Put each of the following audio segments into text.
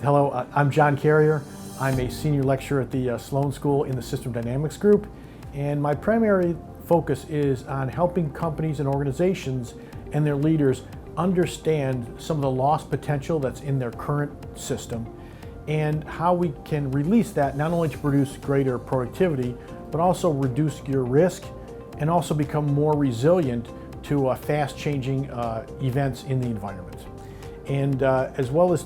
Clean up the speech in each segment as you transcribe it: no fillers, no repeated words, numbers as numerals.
Hello, I'm John Carrier. I'm a senior lecturer at the Sloan School in the System Dynamics group, and my primary focus is on helping companies and organizations and their leaders understand some of the lost potential that's in their current system and how we can release that not only to produce greater productivity, but also reduce your risk and also become more resilient to fast-changing events in the environment. And as well as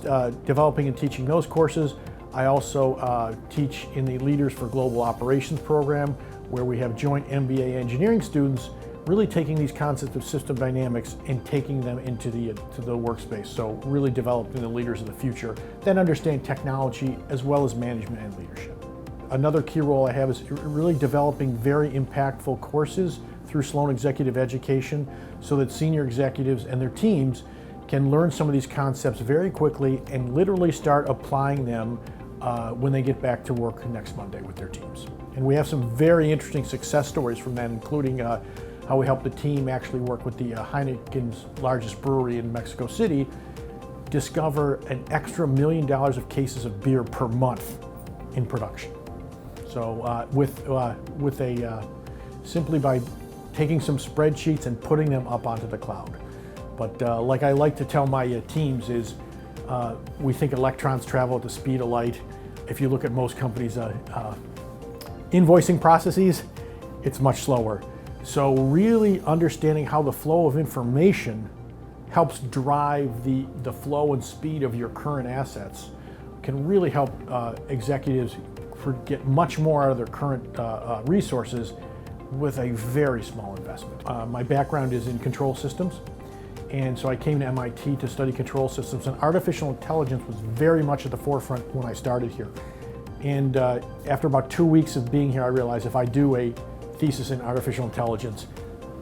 developing and teaching those courses, I also teach in the Leaders for Global Operations program, where we have joint MBA engineering students really taking these concepts of system dynamics and taking them into the workspace. So really developing the leaders of the future that understand technology as well as management and leadership. Another key role I have is really developing very impactful courses through Sloan Executive Education so that senior executives and their teams can learn some of these concepts very quickly and literally start applying them when they get back to work next Monday with their teams. And we have some very interesting success stories from that, including how we helped the team actually work with the Heineken's largest brewery in Mexico City, discover an extra $1 million of cases of beer per month in production. So simply by taking some spreadsheets and putting them up onto the cloud. But like I like to tell my teams is, we think electrons travel at the speed of light. If you look at most companies' invoicing processes, it's much slower. So really understanding how the flow of information helps drive the flow and speed of your current assets can really help executives get much more out of their current resources with a very small investment. My background is in control systems. And so I came to MIT to study control systems, and artificial intelligence was very much at the forefront when I started here. And after about 2 weeks of being here, I realized if I do a thesis in artificial intelligence,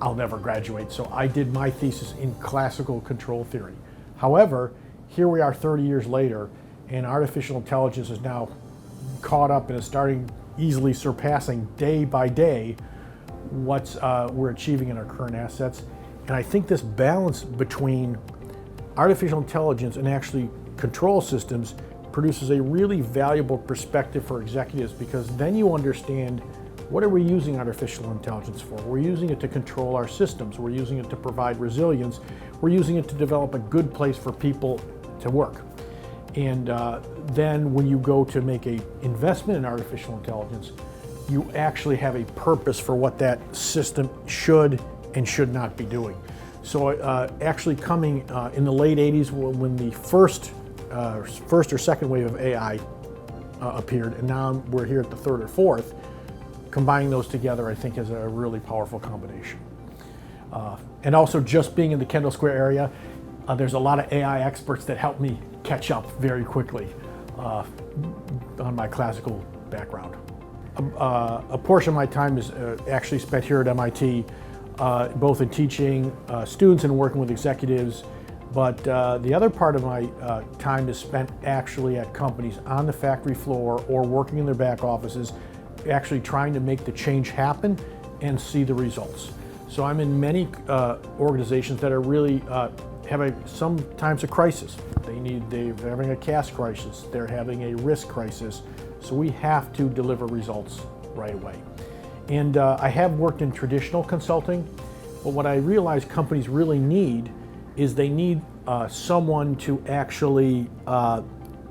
I'll never graduate. So I did my thesis in classical control theory. However, here we are 30 years later, and artificial intelligence is now caught up and is starting easily surpassing day by day what we're achieving in our current assets. And I think this balance between artificial intelligence and actually control systems produces a really valuable perspective for executives, because then you understand, what are we using artificial intelligence for? We're using it to control our systems. We're using it to provide resilience. We're using it to develop a good place for people to work. And then when you go to make an investment in artificial intelligence, you actually have a purpose for what that system should and should not be doing. So actually coming in the late 80s when the first or second wave of AI appeared, and now we're here at the third or fourth, combining those together I think is a really powerful combination. And also just being in the Kendall Square area, there's a lot of AI experts that help me catch up very quickly on my classical background. A portion of my time is actually spent here at MIT, both in teaching students and working with executives, but the other part of my time is spent actually at companies on the factory floor or working in their back offices, actually trying to make the change happen and see the results. So I'm in many organizations that are really sometimes a crisis. They're having a cash crisis, they're having a risk crisis, so we have to deliver results right away. And I have worked in traditional consulting, but what I realize companies really need is they need someone to actually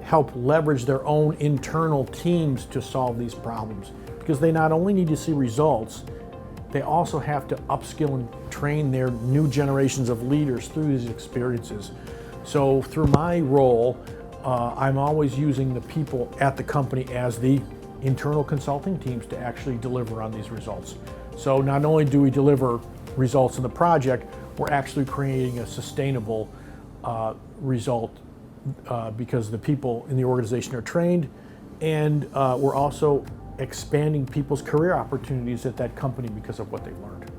help leverage their own internal teams to solve these problems. Because they not only need to see results, they also have to upskill and train their new generations of leaders through these experiences. So through my role, I'm always using the people at the company as the internal consulting teams to actually deliver on these results. So not only do we deliver results in the project, we're actually creating a sustainable result because the people in the organization are trained, and we're also expanding people's career opportunities at that company because of what they've learned.